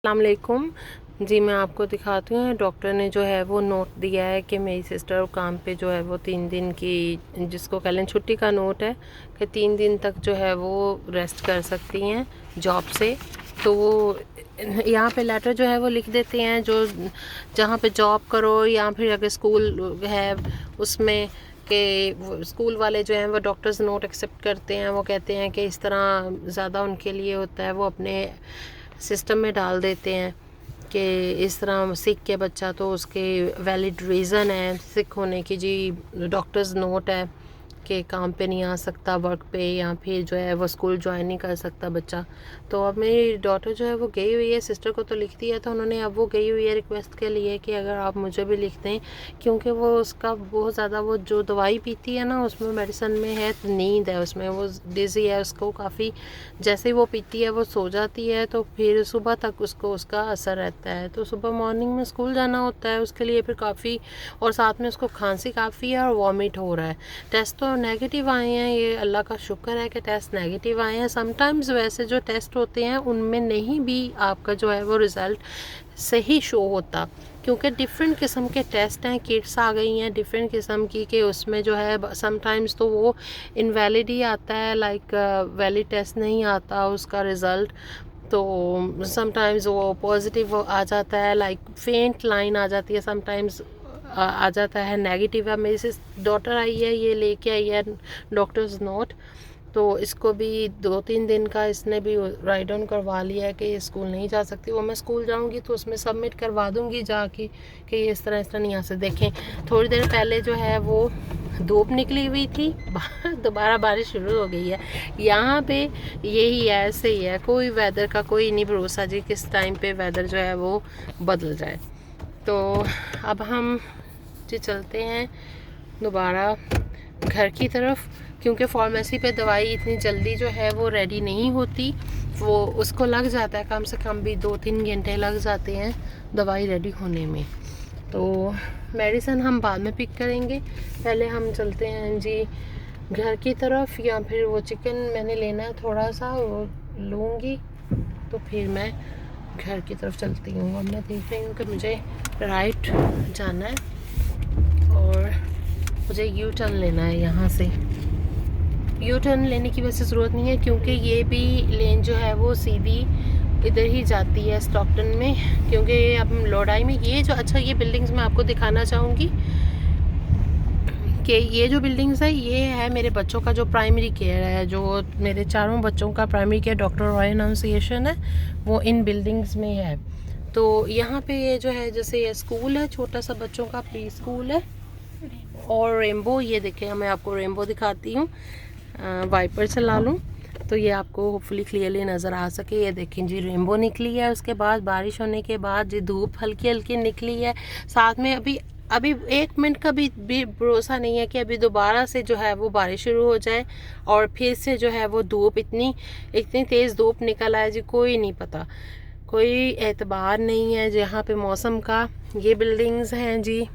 अस्सलाम वालेकुम जी। मैं आपको दिखाती हूँ, डॉक्टर ने जो है वो नोट दिया है कि मेरी सिस्टर काम पे जो है वो 3 दिन की, जिसको कह लें छुट्टी का नोट है कि 3 दिन तक जो है वो रेस्ट कर सकती हैं जॉब से। तो वो यहाँ पे लेटर जो है वो लिख देते हैं, जो जहाँ पे जॉब करो या फिर अगर स्कूल है उसमें कि स्कूल वाले जो हैं वो डॉक्टर्स नोट एक्सेप्ट करते हैं। वो कहते हैं कि इस तरह ज़्यादा उनके लिए होता है, वो अपने सिस्टम में डाल देते हैं कि इस तरह सिक के बच्चा, तो उसके वैलिड रीज़न है सिक होने की जी, डॉक्टर्स नोट है कि काम पे नहीं आ सकता वर्क पे, या फिर जो है वो स्कूल ज्वाइन नहीं कर सकता बच्चा। तो अब मेरी डॉटर जो है वो गई हुई है, सिस्टर को तो लिख दिया था उन्होंने, अब वो गई हुई है रिक्वेस्ट के लिए कि अगर आप मुझे भी लिख दें, क्योंकि वो उसका बहुत ज़्यादा वो जो दवाई पीती है ना उसमें मेडिसिन में है नींद है, उसमें वो डिज़ी है उसको काफ़ी। जैसे ही वो पीती है वो सो जाती है, तो फिर सुबह तक उसको उसका असर रहता है। तो सुबह मॉर्निंग में स्कूल जाना होता है उसके लिए फिर काफ़ी, और साथ में उसको खांसी काफ़ी है और वॉमिट हो रहा है। टेस्ट तो नेगेटिव आए हैं, ये अल्लाह का शुक्र है कि टेस्ट नेगेटिव आए हैं। समटाइम्स वैसे जो टेस्ट होते हैं उनमें नहीं भी आपका जो है वो रिज़ल्ट सही शो होता, क्योंकि डिफरेंट किस्म के टेस्ट हैं, किट्स आ गई हैं डिफरेंट किस्म की, कि उसमें जो है समटाइम्स तो वो इनवैलिड ही आता है, लाइक वैलिड टेस्ट नहीं आता उसका रिज़ल्ट। तो समटाइम्स वो पॉजिटिव आ जाता है, लाइक फेंट लाइन आ जाती है, समटाइम्स आ जाता है नेगेटिव है। मेरी से डॉटर आई है, ये लेके आई है डॉक्टर्स नोट, तो इसको भी 2-3 दिन का इसने भी राइट डाउन करवा लिया है कि ये स्कूल नहीं जा सकती। वो मैं स्कूल जाऊंगी तो उसमें सबमिट करवा दूंगी जाके कि ये इस तरह नहीं आ सकते। देखें थोड़ी देर पहले जो है वो धूप निकली हुई थी, दोबारा बारिश शुरू हो गई है। यहाँ पे यही ऐसे ही है, कोई वेदर का कोई नहीं भरोसा जी, किस टाइम पे वेदर जो है वो बदल जाए। तो अब हम जी चलते हैं दोबारा घर की तरफ, क्योंकि फार्मेसी पे दवाई इतनी जल्दी जो है वो रेडी नहीं होती, वो उसको लग जाता है कम से कम भी 2-3 घंटे लग जाते हैं दवाई रेडी होने में। तो मेडिसिन हम बाद में पिक करेंगे, पहले हम चलते हैं जी घर की तरफ। या फिर वो चिकन मैंने लेना है थोड़ा सा, वो लूँगी तो फिर मैं घर की तरफ चलती हूँ। अब मैं देख रही हूँ कि मुझे राइट जाना है और मुझे यू टर्न लेना है। यहाँ से यू टर्न लेने की वैसे ज़रूरत नहीं है, क्योंकि ये भी लेन जो है वो सीधी इधर ही जाती है स्टॉकटन में, क्योंकि अब लोडाई में ये जो, अच्छा ये बिल्डिंग्स मैं आपको दिखाना चाहूँगी कि ये जो बिल्डिंग्स है ये है मेरे बच्चों का जो प्राइमरी केयर है, जो मेरे चारों बच्चों का प्राइमरी केयर डॉक्टर रॉय अनाउंसिएशन है वो इन बिल्डिंग्स में है। तो यहाँ पे ये जो है जैसे ये स्कूल है, छोटा सा बच्चों का प्री स्कूल है, और रेनबो, ये देखें मैं आपको रेनबो दिखाती हूँ, वाइपर चला लूँ तो ये आपको होपफुली क्लियरली नज़र आ सके। ये देखें जी रेनबो निकली है, उसके बाद बारिश होने के बाद जी धूप हल्की हल्की निकली है, साथ में अभी 1 मिनट का भी भरोसा नहीं है कि अभी दोबारा से जो है वो बारिश शुरू हो जाए और फिर से जो है वो धूप इतनी तेज़ धूप निकल आए जी, कोई नहीं पता, कोई एतबार नहीं है जहाँ पे मौसम का। ये बिल्डिंग्स हैं जी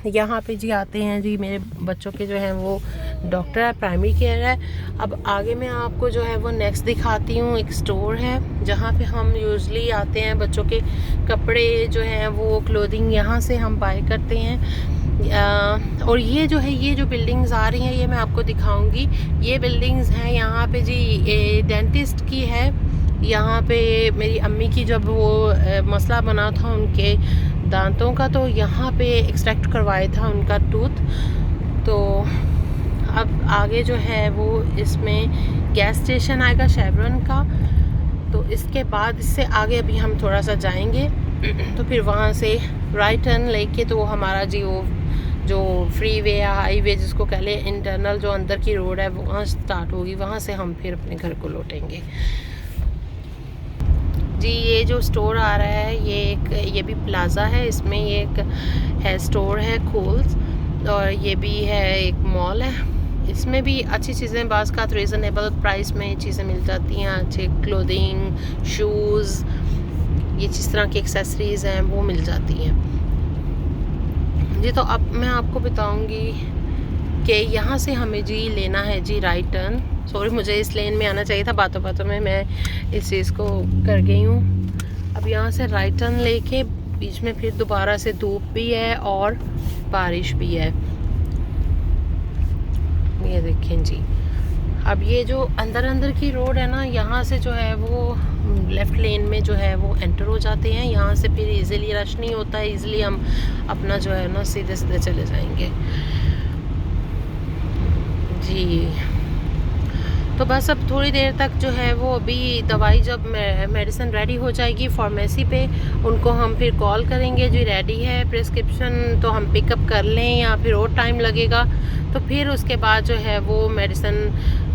यहाँ पे जी आते हैं जी मेरे बच्चों के जो हैं वो डॉक्टर है, प्राइमरी केयर है। अब आगे मैं आपको जो है वो नेक्स्ट दिखाती हूँ, एक स्टोर है जहाँ पे हम यूजुअली आते हैं, बच्चों के कपड़े जो हैं वो क्लोथिंग यहाँ से हम बाय करते हैं। और ये जो है ये जो बिल्डिंग्स आ रही हैं ये मैं आपको दिखाऊंगी। ये बिल्डिंग्स हैं यहाँ पे जी डेंटिस्ट की है। यहाँ पे मेरी अम्मी की जब वो मसला बना था उनके दांतों का, तो यहाँ पे एक्सट्रैक्ट करवाया था उनका टूथ। तो अब आगे जो है वो इसमें गैस स्टेशन आएगा शेवरन का, तो इसके बाद इससे आगे अभी हम थोड़ा सा जाएंगे तो फिर वहाँ से राइट टर्न लेके तो हमारा जी वो जो फ्री वे या हाईवे जिसको कह ले, इंटरनल जो अंदर की रोड है वो वहाँ स्टार्ट होगी, वहाँ से हम फिर अपने घर को लौटेंगे जी। ये जो स्टोर आ रहा है ये भी प्लाज़ा है, इसमें ये एक है स्टोर है कोल्स, और ये भी है एक मॉल है, इसमें भी अच्छी चीज़ें बाज़ का रीज़नेबल प्राइस में चीज़ें मिल जाती हैं, अच्छे क्लोथिंग शूज़, ये जिस तरह की एक्सेसरीज़ हैं वो मिल जाती हैं जी। तो अब मैं आपको बताऊंगी कि यहाँ से हमें जी लेना है जी राइट टर्न। सॉरी मुझे इस लेन में आना चाहिए था, बातों बातों में मैं इस चीज़ को कर गई हूँ। अब यहाँ से राइट टर्न लेके बीच में फिर दोबारा से धूप भी है और बारिश भी है। ये देखें जी। अब ये जो अंदर की रोड है ना, यहाँ से जो है वो लेफ़्ट लेन में जो है वो एंटर हो जाते हैं। यहाँ से फिर इजीली रश नहीं होता है, इजीली हम अपना जो है ना सीधे सीधे चले जाएंगे जी। तो बस अब थोड़ी देर तक जो है वो अभी दवाई जब मेडिसिन रेडी हो जाएगी फार्मेसी पे, उनको हम फिर कॉल करेंगे जी रेडी है प्रिस्क्रिप्शन, तो हम पिकअप कर लें या फिर और टाइम लगेगा। तो फिर उसके बाद जो है वो मेडिसिन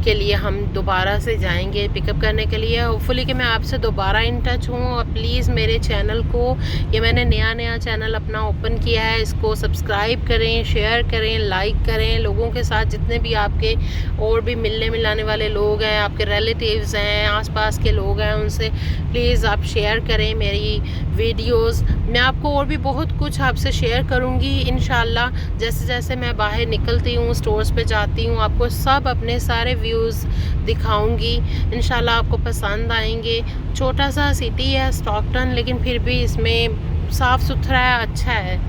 के लिए हम दोबारा से जाएंगे पिकअप करने के लिए। होपफुली कि मैं आपसे दोबारा इन टच हूँ। और प्लीज़ मेरे चैनल को, ये मैंने नया चैनल अपना ओपन किया है, इसको सब्सक्राइब करें, शेयर करें, लाइक करें। लोगों के साथ जितने भी आपके और भी मिलने मिलाने वाले लोग हैं, आपके रिलेटिव्स हैं, आसपास के लोग हैं, उनसे प्लीज़ आप शेयर करें मेरी वीडियोस। मैं आपको और भी बहुत कुछ आपसे शेयर करूँगी इंशाल्लाह। जैसे जैसे मैं बाहर निकलती हूँ, स्टोर्स पे जाती हूँ, आपको सब अपने सारे व्यूज़ दिखाऊंगी। इंशाल्लाह आपको पसंद आएंगे। छोटा सा सिटी है स्टॉकटन, लेकिन फिर भी इसमें साफ़ सुथरा है, अच्छा है।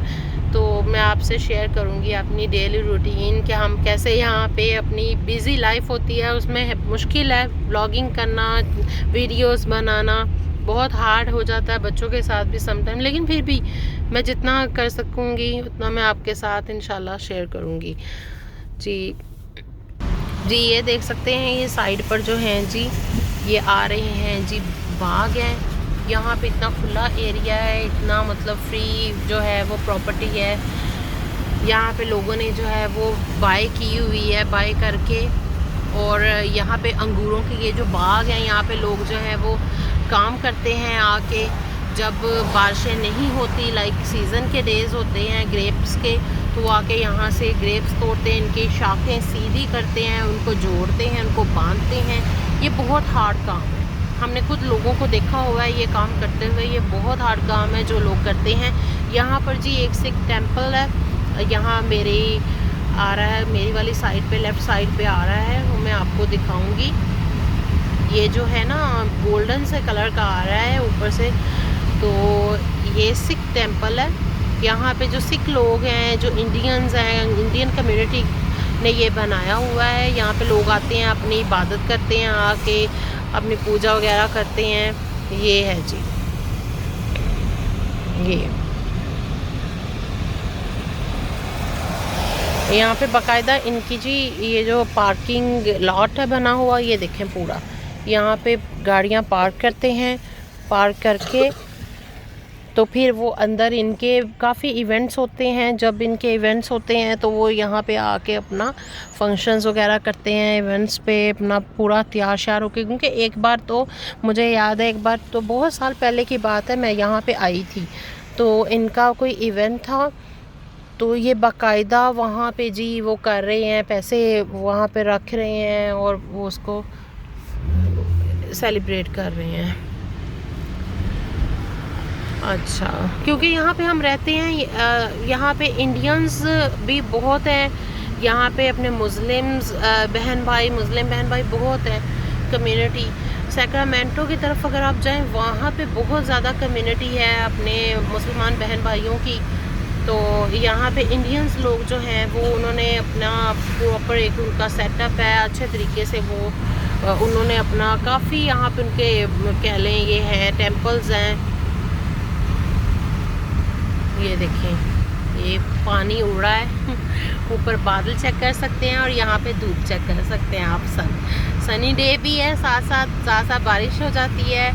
तो मैं आपसे शेयर करूंगी अपनी डेली रूटीन कि हम कैसे यहाँ पे अपनी बिज़ी लाइफ होती है उसमें मुश्किल है व्लॉगिंग करना, वीडियोस बनाना बहुत हार्ड हो जाता है बच्चों के साथ भी समटाइम, लेकिन फिर भी मैं जितना कर सकूँगी उतना मैं आपके साथ इंशाल्लाह शेयर करूँगी जी। ये देख सकते हैं, ये साइड पर जो हैं जी, ये आ रहे हैं जी बाग हैं। यहाँ पे इतना खुला एरिया है, इतना मतलब फ्री जो है वो प्रॉपर्टी है। यहाँ पे लोगों ने जो है वो बाय की हुई है, बाय करके। और यहाँ पे अंगूरों के ये जो बाग हैं, यहाँ पे लोग जो है वो काम करते हैं आके। जब बारिशें नहीं होती, लाइक सीज़न के डेज़ होते हैं ग्रेप्स के, तो आके यहाँ से ग्रेप्स तोड़ते हैं, इनकी शाखें सीधी करते हैं, उनको जोड़ते हैं, उनको बांधते हैं। ये बहुत हार्ड काम है, हमने खुद लोगों को देखा हुआ है ये काम करते हुए। ये बहुत हार्ड काम है जो लोग करते हैं। यहाँ पर जी एक सिख टेम्पल है, यहाँ मेरी आ रहा है, मेरी वाली साइड पे, लेफ़्ट साइड पे आ रहा है, वो मैं आपको दिखाऊंगी। ये जो है ना गोल्डन से कलर का आ रहा है ऊपर से, तो ये सिख टेम्पल है। यहाँ पे जो सिख लोग हैं, जो इंडियंस हैं, इंडियन कम्युनिटी ने ये बनाया हुआ है। यहाँ पे लोग आते हैं, अपनी इबादत करते हैं, आके अपनी पूजा वगैरह करते हैं। ये है जी, ये यहाँ पे बाकायदा इनकी जी ये जो पार्किंग लॉट है बना हुआ, ये देखें पूरा। यहाँ पे गाड़ियाँ पार्क करते हैं, पार्क करके तो फिर वो अंदर इनके काफ़ी इवेंट्स होते हैं। जब इनके इवेंट्स होते हैं तो वो यहाँ पे आके अपना फंक्शंस वगैरह करते हैं, इवेंट्स पे अपना पूरा तैयार श्यार होके। क्योंकि एक बार तो मुझे याद है, एक बार तो बहुत साल पहले की बात है, मैं यहाँ पे आई थी, तो इनका कोई इवेंट था, तो ये बाकायदा वहाँ पे जी वो कर रहे हैं, पैसे वहाँ पे रख रहे हैं और वो उसको सेलिब्रेट कर रहे हैं। अच्छा, क्योंकि यहाँ पे हम रहते हैं, यहाँ पे इंडियंस भी बहुत हैं, यहाँ पे अपने मुस्लिम्स बहन भाई, मुस्लिम बहन भाई बहुत हैं कम्युनिटी। सैक्रामेंटो की तरफ अगर आप जाएं, वहाँ पे बहुत ज़्यादा कम्युनिटी है अपने मुसलमान बहन भाइयों की। तो यहाँ पे इंडियंस लोग जो हैं वो उन्होंने अपना प्रॉपर एक उनका सेटअप है, अच्छे तरीके से वो उन्होंने अपना काफ़ी यहाँ पे उनके कह लें ये है टेम्पल्स हैं। ये देखें, ये पानी उड़ रहा है ऊपर बादल चेक कर सकते हैं और यहाँ पे धूप चेक कर सकते हैं आप। सनी डे भी है, साथ साथ बारिश हो जाती है।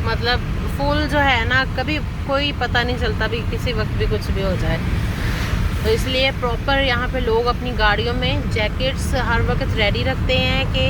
मतलब फुल जो है ना, कभी कोई पता नहीं चलता भी, किसी वक्त भी कुछ भी हो जाए। तो इसलिए प्रॉपर यहाँ पे लोग अपनी गाड़ियों में जैकेट्स हर वक्त रेडी रखते हैं कि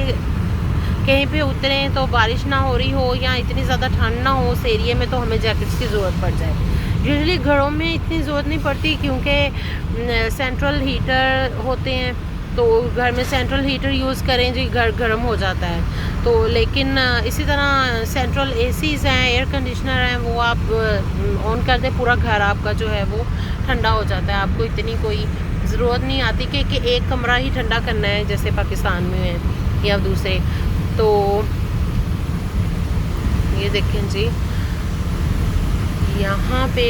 कहीं पे उतरें तो बारिश ना हो रही हो या इतनी ज़्यादा ठंड ना हो उस एरिया में, तो हमें जैकेट्स की ज़रूरत पड़ जाए। यूजुअली घरों में इतनी ज़रूरत नहीं पड़ती क्योंकि सेंट्रल हीटर होते हैं, तो घर में सेंट्रल हीटर यूज़ करें जी, घर गर्म हो जाता है। तो लेकिन इसी तरह सेंट्रल एसीज़ हैं, एयर कंडीशनर हैं, वो आप ऑन कर दें, पूरा घर आपका जो है वो ठंडा हो जाता है। आपको इतनी कोई ज़रूरत नहीं आती कि एक कमरा ही ठंडा करना है जैसे पाकिस्तान में है या दूसरे। तो ये देखें जी, यहाँ पे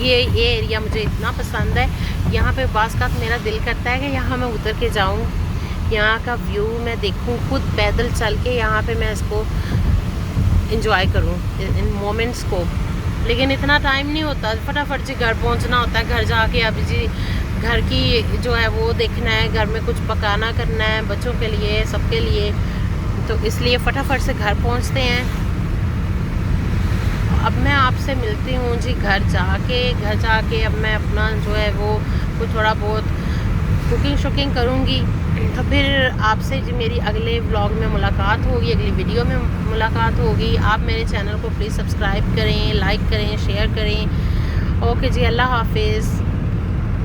ये एरिया मुझे इतना पसंद है। यहाँ पे बाज़ का मेरा दिल करता है कि यहाँ मैं उतर के जाऊँ, यहाँ का व्यू मैं देखूँ, खुद पैदल चल के यहाँ पे मैं इसको इंजॉय करूँ इन मोमेंट्स को। लेकिन इतना टाइम नहीं होता, फटाफट से घर पहुँचना होता है। घर जाके अभी जी घर की जो है वो देखना है, घर में कुछ पकाना करना है बच्चों के लिए, सबके लिए, तो इसलिए फटाफट से घर पहुँचते हैं। अब मैं आपसे मिलती हूँ जी घर जाके अब मैं अपना जो है वो कुछ थोड़ा बहुत कुकिंग शुकिंग करूँगी। तो फिर आपसे जी मेरी अगले व्लॉग में मुलाकात होगी, अगली वीडियो में मुलाकात होगी। आप मेरे चैनल को प्लीज़ सब्सक्राइब करें, लाइक करें, शेयर करें। ओके जी, अल्लाह हाफिज़।